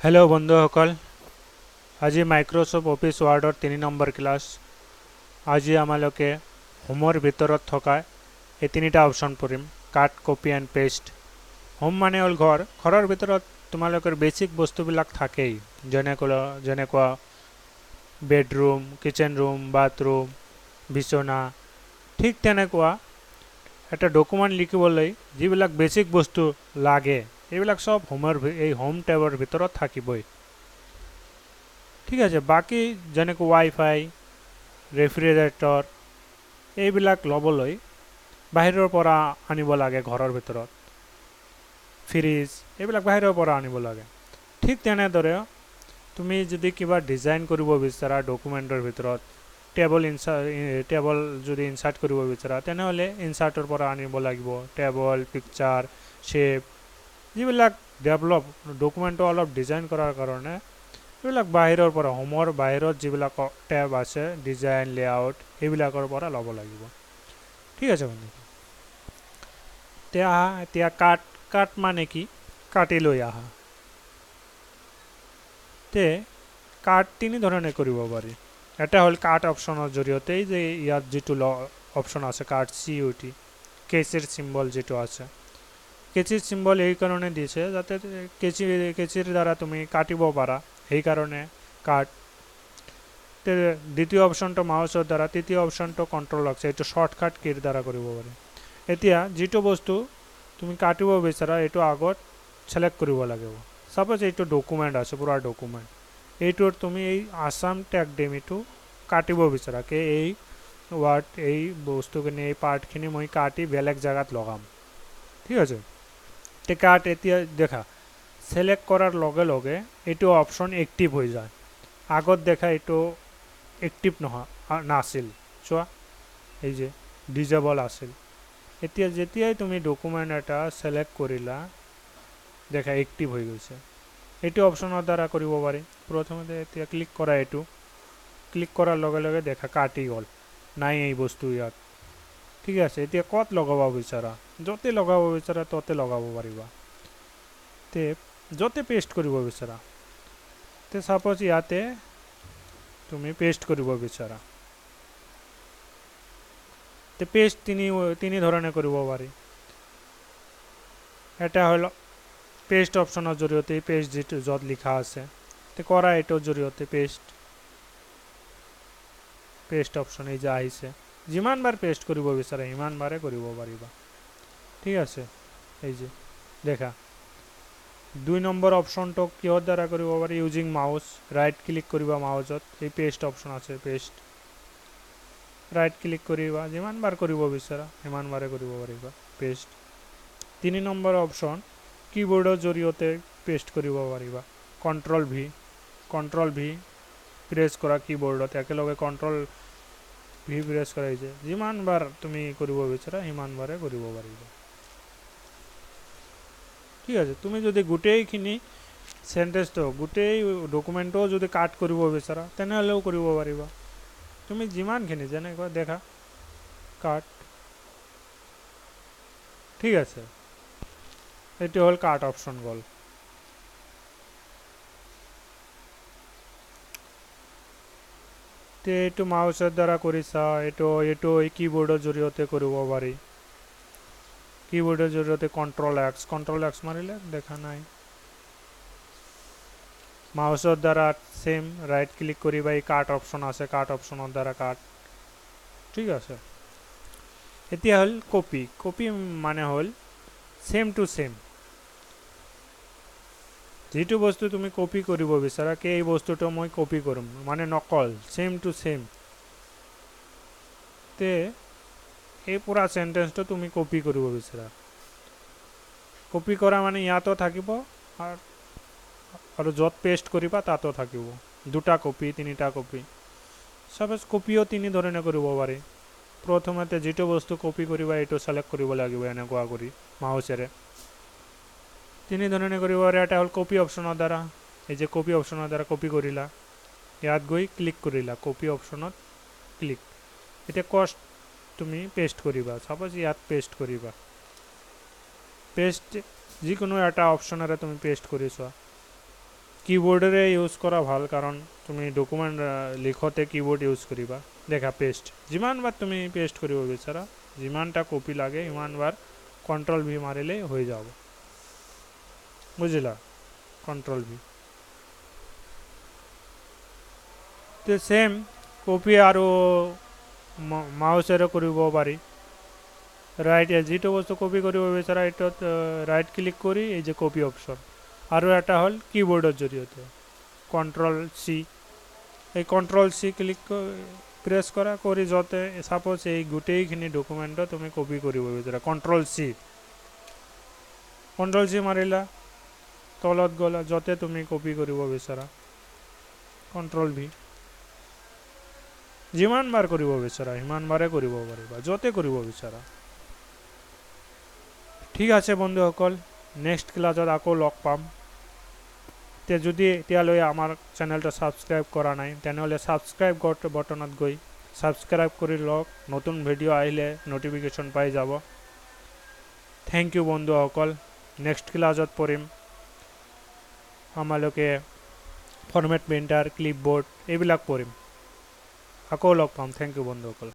hello बंधुসকল আজি Microsoft office ৱাৰ্ডৰ 3 number class আজি আমালোকে হোমৰ ভিতৰত থকা এই তিনিটা অপচন পঢ়িম cut copy and paste home মানে হ'ল ঘৰৰ ভিতৰত তোমালোকৰ বেছিক বস্তুবিলাক থাকেই যেনেকুৱা বেডৰুম কিচেন ৰুম বাথৰুম বিছনা ঠিক তেনেকুৱা এটা ডকুমেণ্ট লিখিবলৈ যিবিলাক বেছিক বস্তু লাগে এইবিলাক সব এই হোম টেবৰ ভিতৰত থাকিবই ঠিক আছে বাকি যেনেকৈ ৱাইফাই ৰেফ্ৰিজাৰেটৰ এইবিলাক ল'বলৈ বাহিৰৰ পৰা আনিব লাগে ঘৰৰ ভিতৰত ফ্ৰিজ এইবিলাক বাহিৰৰ পৰা আনিব লাগে ঠিক তেনেদৰে তুমি যদি কিবা ডিজাইন কৰিব বিচাৰা ডকুমেণ্টৰ ভিতৰত টেবল যদি ইনসাৰ্ট কৰিব বিচাৰা তেনেহ'লে ইনসাৰ্টৰ পৰা আনিব লাগিব টেবল পিকচাৰ শেপ যিবিলাক ডেভেলপ ডকুমেণ্টটো অলপ ডিজাইন কৰাৰ কাৰণে এইবিলাক বাহিৰৰ পৰা হোমৰ বাহিৰত যিবিলাক টেব আছে ডিজাইন লেআউট এইবিলাকৰ পৰা ল'ব লাগিব ঠিক আছে বন্ধু এতিয়া কাট মানে কি কাটি লৈ আহা তে কাট তিনি ধৰণে কৰিব পাৰি এটা হ'ল কাট অপশ্যনৰ জৰিয়তে যে ইয়াত যিটো অপশ্যন আছে কাট CUT কেচিৰ চিম্বল যিটো আছে কেচিৰ চিম্বল এই কাৰণে দিছে যাতে কেচিৰ দ্বাৰা তুমি কাটিব পাৰা এই কাৰণে কাট দ্বিতীয় অপশ্যনটো মাউচৰ দ্বাৰা তৃতীয় অপশ্যনটো কন্ট্ৰল আছে এইটো শৰ্টকাট কিৰ দ্বাৰা কৰিব পাৰি এতিয়া যিটো বস্তু তুমি কাটিব বিচাৰা এইটো আগত সিলেক্ট কৰিব লাগিব সাপোজ এইটো ডকুমেণ্ট আছে পুৰা ডকুমেণ্ট এইটোৰ তুমি এই আসাম টেগ ডেমিটো কাটিব বিচাৰা কে এই ৱাৰ্ড এই বস্তুখিনি এই পাৰ্টখিনি মই কাটি বেলেগ জায়গাত লগাম ঠিক আছে তে কাট এতিয়া দেখা সিলেক্ট কৰাৰ লগে লগে এইটো অপশ্যন এক্টিভ হৈ যায় আগত দেখা এইটো এক্টিভ নহয় নাছিল চোৱা এই যে ডিজেবল আছিল এতিয়া যেতিয়াই তুমি ডকুমেণ্ট এটা সিলেক্ট কৰিলা দেখা এক্টিভ হৈ গৈছে এইটো অপশ্যনৰ দ্বাৰা কৰিব পাৰি প্ৰথমতে এতিয়া ক্লিক কৰা এইটো ক্লিক কৰাৰ লগে লগে দেখা কাটি গ'ল নাই এই বস্তু ইয়াত ঠিক আছে এতিয়া ক'ত লগাব বিচাৰা য'তে লগাব বিচাৰা ততে লগাব পাৰিবা তে য'তে পেষ্ট কৰিব বিচাৰা তে সাপোজ ইয়াতে তুমি পেষ্ট কৰিব বিচাৰা তে পেষ্ট তিনি ধৰণে কৰিব পাৰি এটা হ'ল পেষ্ট অপশ্যনৰ জৰিয়তে পেষ্ট যিটো য'ত লিখা আছে তে কৰা এইটোৰ জৰিয়তে পেষ্ট অপশ্যন এই যে আহিছে যিমান বাৰ পেষ্ট কৰিব বিচাৰা ইমান বাৰে কৰিব পাৰিবা ঠিক আছে এই যে দেখা 2 নম্বৰ অপশ্যনটো কিহৰ দ্বাৰা কৰিব পাৰি ইউজিং মাউস ৰাইট ক্লিক কৰিবা মাউসত এই পেষ্ট অপশ্যন আছে পেষ্ট ৰাইট ক্লিক কৰিবা যিমান বাৰ কৰিব বিচাৰা ইমান বাৰে কৰিব পাৰিবা পেষ্ট 3 নম্বৰ অপশ্যন কিবোৰ্ডৰ জৰিয়তে পেষ্ট কৰিব পাৰিবা কন্ট্ৰল ভি প্ৰেছ কৰা কিবোৰ্ডত একেলগে কন্ট্ৰল ভি প্ৰেছ কৰা হৈছে যিমান বাৰ তুমি কৰিব বিচাৰা ইমান বাৰে কৰিব পাৰিবা ঠিক আছে তুমি যদি গোটেইখিনি সেন্টেন্সটো গোটেই ডকুমেণ্টটো যদি কাট কৰিব বিচাৰা তেনেহ'লেও কৰিব পাৰিবা তুমি যিমানখিনি যেনেকৈ দেখা কাট ঠিক আছে এইটো হ'ল কাট অপশ্যন গ'ল তে এইটো মাউসৰ দ্বাৰা কৰিছা এইটো এই কিবোৰ্ডৰ জৰিয়তে কৰিব পাৰি কিবোৰ্ডৰ জৰিয়তে কন্ট্ৰল এক্স মাৰিলে দেখা নাই মাউসৰ দ্বাৰা সেম ৰাইট ক্লিক কৰিবা এই কাট অপশ্যন আছে কাট অপশ্যনৰ দ্বাৰা কাট ঠিক আছে এতিয়া হ'ল কপি মানে হ'ল সেম টু সেম যিটো বস্তু তুমি কপি কৰিব বিচাৰা কে এই বস্তুটো মই কপি কৰিম মানে নকল সেম টু সেম তে এই পুৰা সেন্টেন্সটো তুমি কপি কৰিব বিচাৰা কপি কৰা মানে ইয়াতো থাকিব আৰু য'ত পেষ্ট কৰিবা তাতো থাকিব দুটা কপি তিনিটা কপি সাপোজ কপিও তিনি ধৰণে কৰিব পাৰি প্ৰথমতে যিটো বস্তু কপি কৰিবা এইটো সিলেক্ট কৰিব লাগিব এনেকুৱা কৰি মাউসেৰে তিনি ধৰণে কৰিব পাৰি এটা হ'ল কপি অপশ্যনৰ দ্বাৰা এই যে কপি অপশ্যনৰ দ্বাৰা কপি কৰিলা ইয়াত গৈ ক্লিক কৰিলা কপি অপশ্যনত ক্লিক এতিয়া কষ্ট তুমি পেষ্ট কৰিবা সাপোজ ইয়াত পেষ্ট কৰিবা পেষ্ট যিকোনো এটা অপশ্যনেৰে তুমি পেষ্ট কৰিছা কিবোৰ্ডেৰে ইউজ কৰা ভাল কাৰণ তুমি ডকুমেণ্ট লিখোঁতে কিবোৰ্ড ইউজ কৰিবা দেখা পেষ্ট যিমানবাৰ তুমি পেষ্ট কৰিব বিচাৰা যিমানটা কপি লাগে সিমানবাৰ কণ্ট্ৰল ভি মাৰিলেই হৈ যাব বুজিলা কণ্ট্ৰল ভি তো সেম কপি আৰু মাউচেৰে কৰিব পাৰি ৰাইট যিটো বস্তু কপি কৰিব বিচাৰা এইটোত ৰাইট ক্লিক কৰি এই যে কপি অপশ্যন আৰু এটা হ'ল কিবোৰ্ডৰ জৰিয়তে কণ্ট্ৰল চি এই কণ্ট্ৰল চি ক্লিক প্ৰেছ কৰা কৰি য'তে ছাপ'জ এই গোটেইখিনি ডকুমেণ্টত তুমি কপি কৰিব বিচাৰা কণ্ট্ৰল চি মাৰিলা তলত গ'লা য'তে তুমি কপি কৰিব বিচাৰা কণ্ট্ৰল ভি যিমানবাৰ কৰিব বিচাৰা সিমানবাৰে কৰিব পাৰিবা য'তে কৰিব বিচাৰা ঠিক আছে বন্ধুসকল নেক্সট ক্লাছত আকৌ লগ পাম যদি এতিয়ালৈ আমাৰ চেনেলটো ছাবস্ক্ৰাইব কৰা নাই তেনেহ'লে ছাবস্ক্ৰাইব বটনত গৈ ছাবস্ক্ৰাইব কৰি লওক নতুন ভিডিঅ' আহিলে ন'টিফিকেশ্যন পাই যাব থেংক ইউ বন্ধুসকল নেক্সট ক্লাছত পঢ়িম আমালোকে ফৰ্মেট প্ৰিণ্টাৰ ক্লিপবোৰ্ড এইবিলাক পঢ়িম আকৌ লগ পাম থেংক ইউ বন্ধুসকল